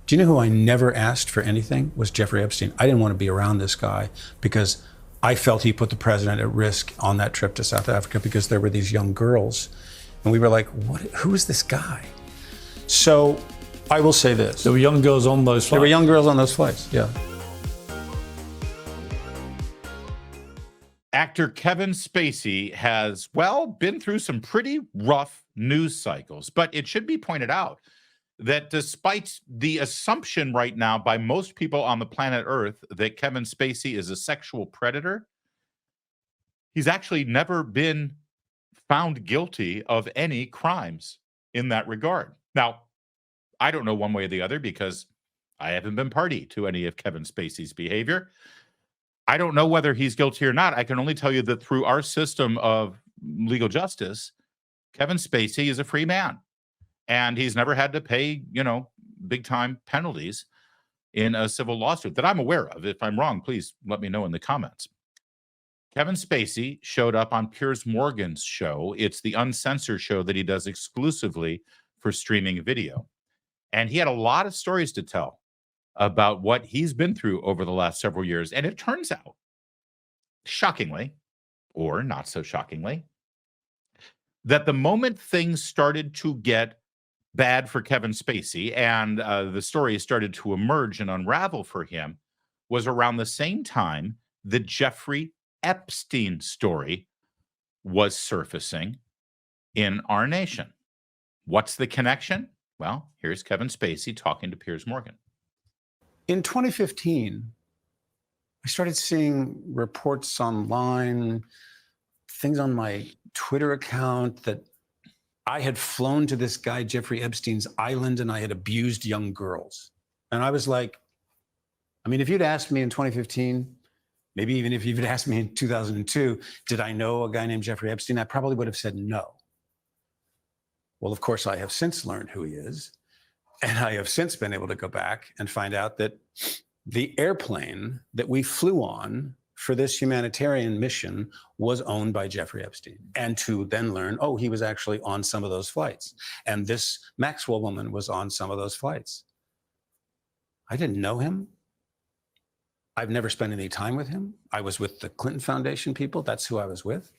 Do you know who I never asked for anything? Was Jeffrey Epstein. I didn't want to be around this guy because I felt he put the president at risk on that trip to South Africa because there were these young girls. And we were like, who is this guy? So I will say this. There were young girls on those flights? There were young girls on those flights, yeah. Actor Kevin Spacey has, well, been through some pretty rough news cycles, but it should be pointed out that despite the assumption right now by most people on the planet Earth that Kevin Spacey is a sexual predator, he's actually never been found guilty of any crimes in that regard. Now, I don't know one way or the other because I haven't been party to any of Kevin Spacey's behavior. I don't know whether he's guilty or not. I can only tell you that through our system of legal justice, Kevin Spacey is a free man. And he's never had to pay, big time penalties in a civil lawsuit that I'm aware of. If I'm wrong, please let me know in the comments. Kevin Spacey showed up on Piers Morgan's show. It's the uncensored show that he does exclusively for streaming video. And he had a lot of stories to tell about what he's been through over the last several years. And it turns out, shockingly, or not so shockingly, that the moment things started to get bad for Kevin Spacey and the story started to emerge and unravel for him was around the same time the Jeffrey Epstein story was surfacing in our nation. What's the connection? Well, here's Kevin Spacey talking to Piers Morgan. In 2015, I started seeing reports online, things on my Twitter account that I had flown to this guy, Jeffrey Epstein's island, and I had abused young girls. And I was like, if you'd asked me in 2015, maybe even if you'd asked me in 2002, did I know a guy named Jeffrey Epstein? I probably would have said no. Well, of course, I have since learned who he is. And I have since been able to go back and find out that the airplane that we flew on for this humanitarian mission was owned by Jeffrey Epstein. And to then learn, he was actually on some of those flights. And this Maxwell woman was on some of those flights. I didn't know him. I've never spent any time with him. I was with the Clinton Foundation people. That's who I was with.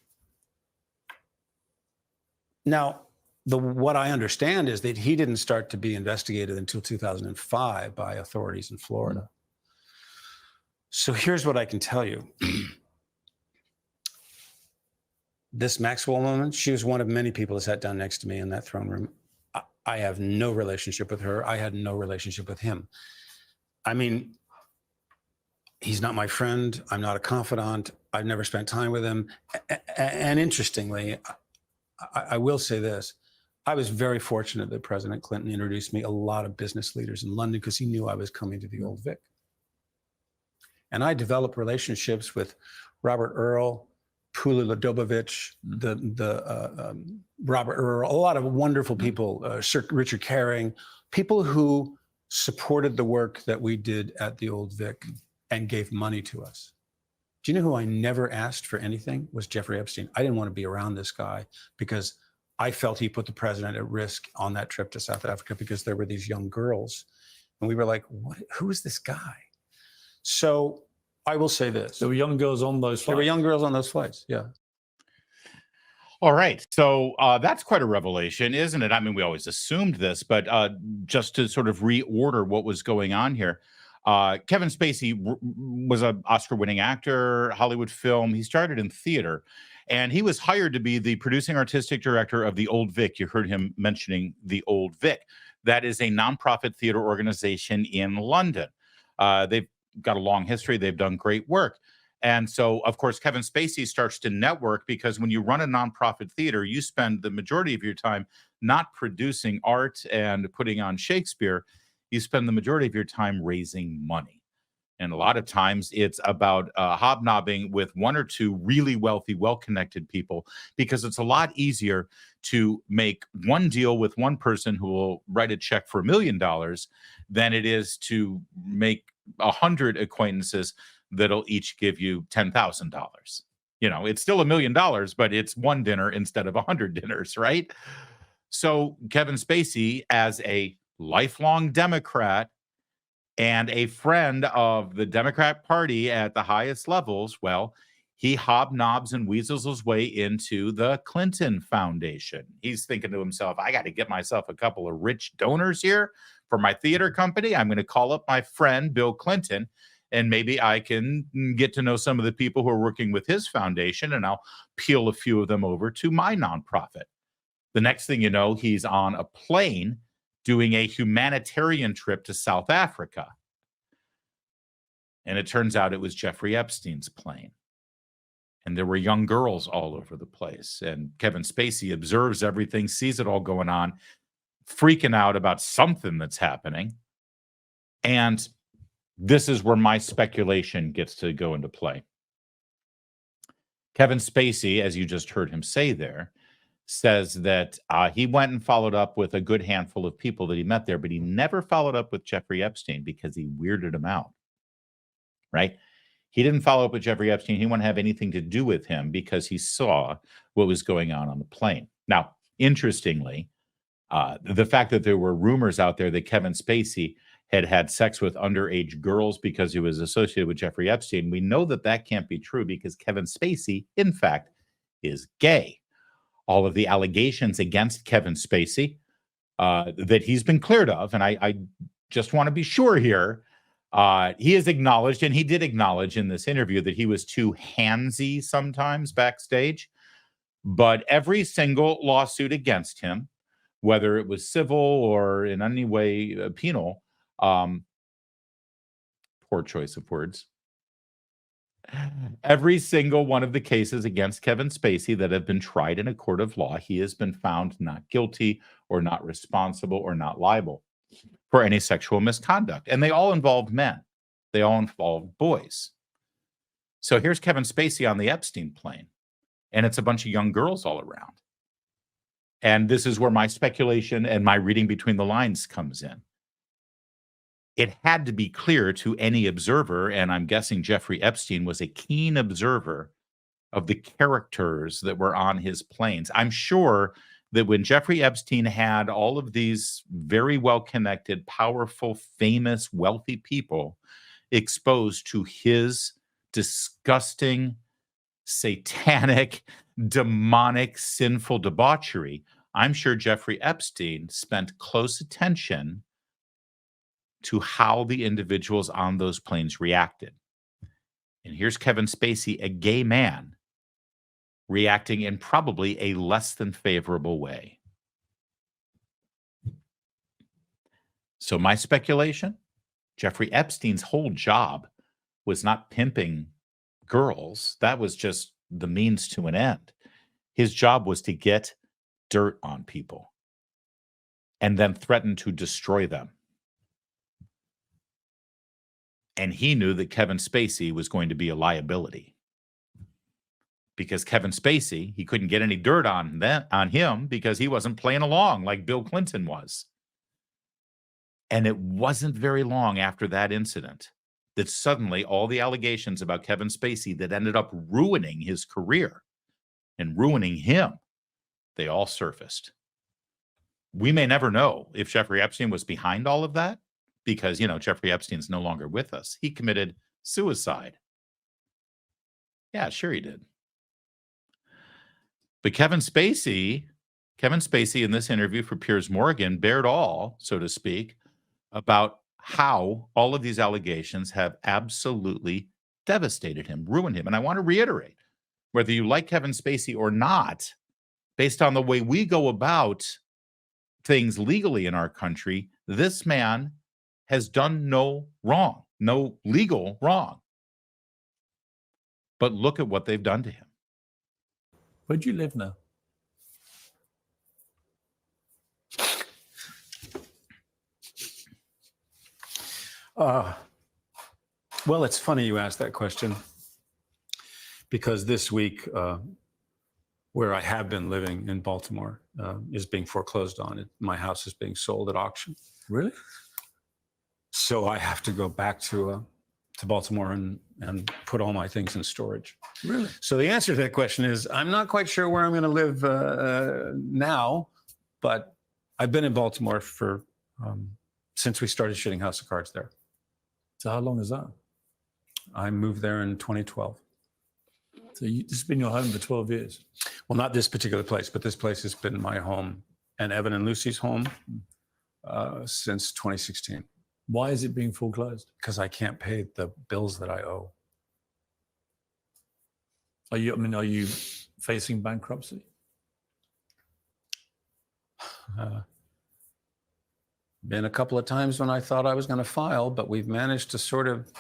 Now, what I understand is that he didn't start to be investigated until 2005 by authorities in Florida. So here's what I can tell you. This Maxwell woman, she was one of many people that sat down next to me in that throne room. I have no relationship with her. I had no relationship with him. He's not my friend. I'm not a confidant. I've never spent time with him. And interestingly, I will say this. I was very fortunate that President Clinton introduced me a lot of business leaders in London because he knew I was coming to the Old Vic. And I developed relationships with Robert Earl, Pula Ladobovich, Robert Earl, a lot of wonderful people, Sir Richard Caring, people who supported the work that we did at the Old Vic and gave money to us. Do you know who I never asked for anything? Was Jeffrey Epstein. I didn't want to be around this guy because I felt he put the president at risk on that trip to South Africa because there were these young girls. And we were like, who is this guy? So I will say this. There were young girls on those flights? There were young girls on those flights, yeah. All right. So that's quite a revelation, isn't it? We always assumed this, but just to sort of reorder what was going on here, Kevin Spacey was an Oscar-winning actor, Hollywood film. He started in theater. And he was hired to be the producing artistic director of the Old Vic. You heard him mentioning the Old Vic. That is a nonprofit theater organization in London. They've got a long history. They've done great work. And so, of course, Kevin Spacey starts to network because when you run a nonprofit theater, you spend the majority of your time not producing art and putting on Shakespeare. You spend the majority of your time raising money. And a lot of times it's about hobnobbing with one or two really wealthy, well-connected people, because it's a lot easier to make one deal with one person who will write a check for $1 million than it is to make 100 acquaintances that'll each give you $10,000. It's still $1 million, but it's one dinner instead of 100 dinners, right? So Kevin Spacey, as a lifelong Democrat, And a friend of the Democrat Party at the highest levels, well, he hobnobs and weasels his way into the Clinton Foundation. He's thinking to himself, I got to get myself a couple of rich donors here for my theater company. I'm going to call up my friend, Bill Clinton, and maybe I can get to know some of the people who are working with his foundation, and I'll peel a few of them over to my nonprofit. The next thing you know, he's on a plane doing a humanitarian trip to South Africa. And it turns out it was Jeffrey Epstein's plane. And there were young girls all over the place. And Kevin Spacey observes everything, sees it all going on, freaking out about something that's happening. And this is where my speculation gets to go into play. Kevin Spacey, as you just heard him say there, says that he went and followed up with a good handful of people that he met there, but he never followed up with Jeffrey Epstein because he weirded him out, right? He didn't follow up with Jeffrey Epstein. He wouldn't have anything to do with him because he saw what was going on the plane. Now, interestingly, the fact that there were rumors out there that Kevin Spacey had had sex with underage girls because he was associated with Jeffrey Epstein, we know that that can't be true because Kevin Spacey, in fact, is gay. All of the allegations against Kevin Spacey that he's been cleared of, and I just want to be sure here, he has acknowledged, and he did acknowledge in this interview, that he was too handsy sometimes backstage. But every single lawsuit against him, whether it was civil or in any way penal, poor choice of words, every single one of the cases against Kevin Spacey that have been tried in a court of law, he has been found not guilty or not responsible or not liable for any sexual misconduct. And they all involved men. They all involved boys. So here's Kevin Spacey on the Epstein plane, and it's a bunch of young girls all around. And this is where my speculation and my reading between the lines comes in. It had to be clear to any observer, and I'm guessing Jeffrey Epstein was a keen observer of the characters that were on his planes. I'm sure that when Jeffrey Epstein had all of these very well-connected, powerful, famous, wealthy people exposed to his disgusting, satanic, demonic, sinful debauchery, I'm sure Jeffrey Epstein spent close attention to how the individuals on those planes reacted. And here's Kevin Spacey, a gay man, reacting in probably a less than favorable way. So my speculation, Jeffrey Epstein's whole job was not pimping girls. That was just the means to an end. His job was to get dirt on people and then threaten to destroy them. And he knew that Kevin Spacey was going to be a liability. Because Kevin Spacey, he couldn't get any dirt on him because he wasn't playing along like Bill Clinton was. And it wasn't very long after that incident that suddenly all the allegations about Kevin Spacey that ended up ruining his career and ruining him, they all surfaced. We may never know if Jeffrey Epstein was behind all of that because, Jeffrey Epstein's no longer with us. He committed suicide. Yeah, sure he did. But Kevin Spacey in this interview for Piers Morgan bared all, so to speak, about how all of these allegations have absolutely devastated him, ruined him. And I want to reiterate, whether you like Kevin Spacey or not, based on the way we go about things legally in our country, this man has done no wrong, no legal wrong. But look at what they've done to him. Where do you live now? Well, it's funny you asked that question because this week, where I have been living in Baltimore, is being foreclosed on. My house is being sold at auction. Really? So I have to go back to Baltimore and put all my things in storage. Really? So the answer to that question is I'm not quite sure where I'm going to live now, but I've been in Baltimore for since we started shooting House of Cards there. So how long is that? I moved there in 2012. So this has been your home for 12 years. Well, not this particular place, but this place has been my home and Evan and Lucy's home since 2016. Why is it being foreclosed? Because I can't pay the bills that I owe. Are you facing bankruptcy? Been a couple of times when I thought I was going to file, but we've managed to sort of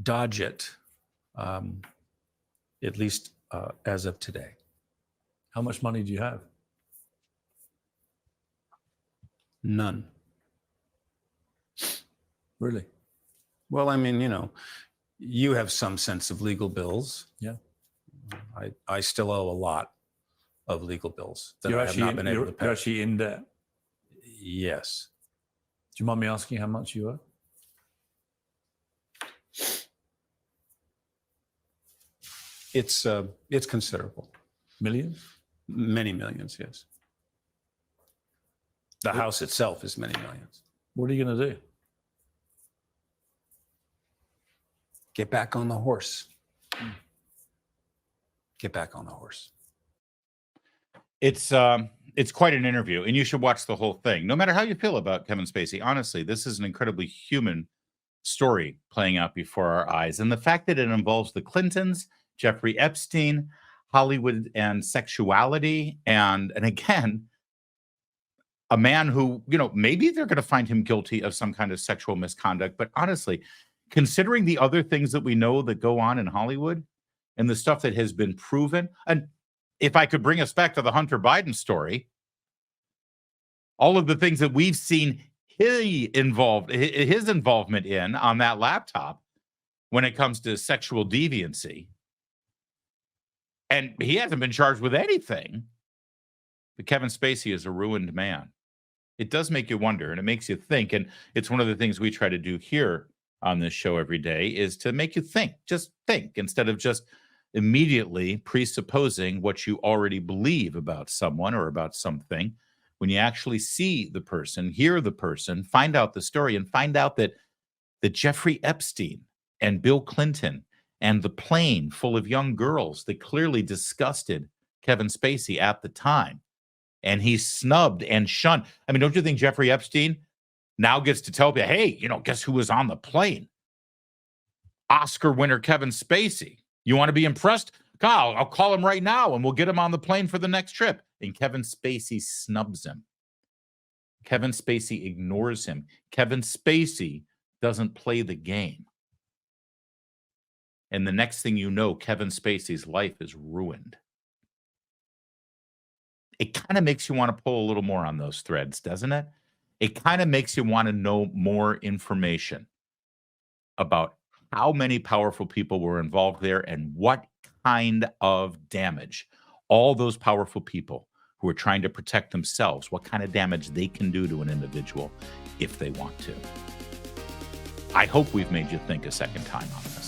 dodge it, at least as of today. How much money do you have? None. Really? Well, I mean, you have some sense of legal bills. Yeah. I still owe a lot of legal bills that You're I have not been able to you're pay. actually in debt. Yes. Do you mind me asking how much you owe? It's considerable. Millions? Many millions, yes. The house itself is many millions. What are you going to do? Get back on the horse. Get back on the horse. It's quite an interview, and you should watch the whole thing. No matter how you feel about Kevin Spacey, honestly, this is an incredibly human story playing out before our eyes. And the fact that it involves the Clintons, Jeffrey Epstein, Hollywood and sexuality, and again, a man who, maybe they're going to find him guilty of some kind of sexual misconduct. But honestly, considering the other things that we know that go on in Hollywood and the stuff that has been proven, and if I could bring us back to the Hunter Biden story, all of the things that we've seen his involvement in on that laptop when it comes to sexual deviancy, and he hasn't been charged with anything. But Kevin Spacey is a ruined man. It does make you wonder, and it makes you think, and it's one of the things we try to do here on this show every day is to make you think. Just think instead of just immediately presupposing what you already believe about someone or about something. When you actually see the person, hear the person, find out the story, and find out that Jeffrey Epstein and Bill Clinton and the plane full of young girls that clearly disgusted Kevin Spacey at the time, and he snubbed and shunned. I mean, don't you think Jeffrey Epstein now gets to tell you, hey, guess who was on the plane? Oscar winner Kevin Spacey. You want to be impressed? Kyle, I'll call him right now and we'll get him on the plane for the next trip. And Kevin Spacey snubs him. Kevin Spacey ignores him. Kevin Spacey doesn't play the game. And the next thing you know, Kevin Spacey's life is ruined. It kind of makes you want to pull a little more on those threads, doesn't it? It kind of makes you want to know more information about how many powerful people were involved there and what kind of damage all those powerful people who are trying to protect themselves, what kind of damage they can do to an individual if they want to. I hope we've made you think a second time on that.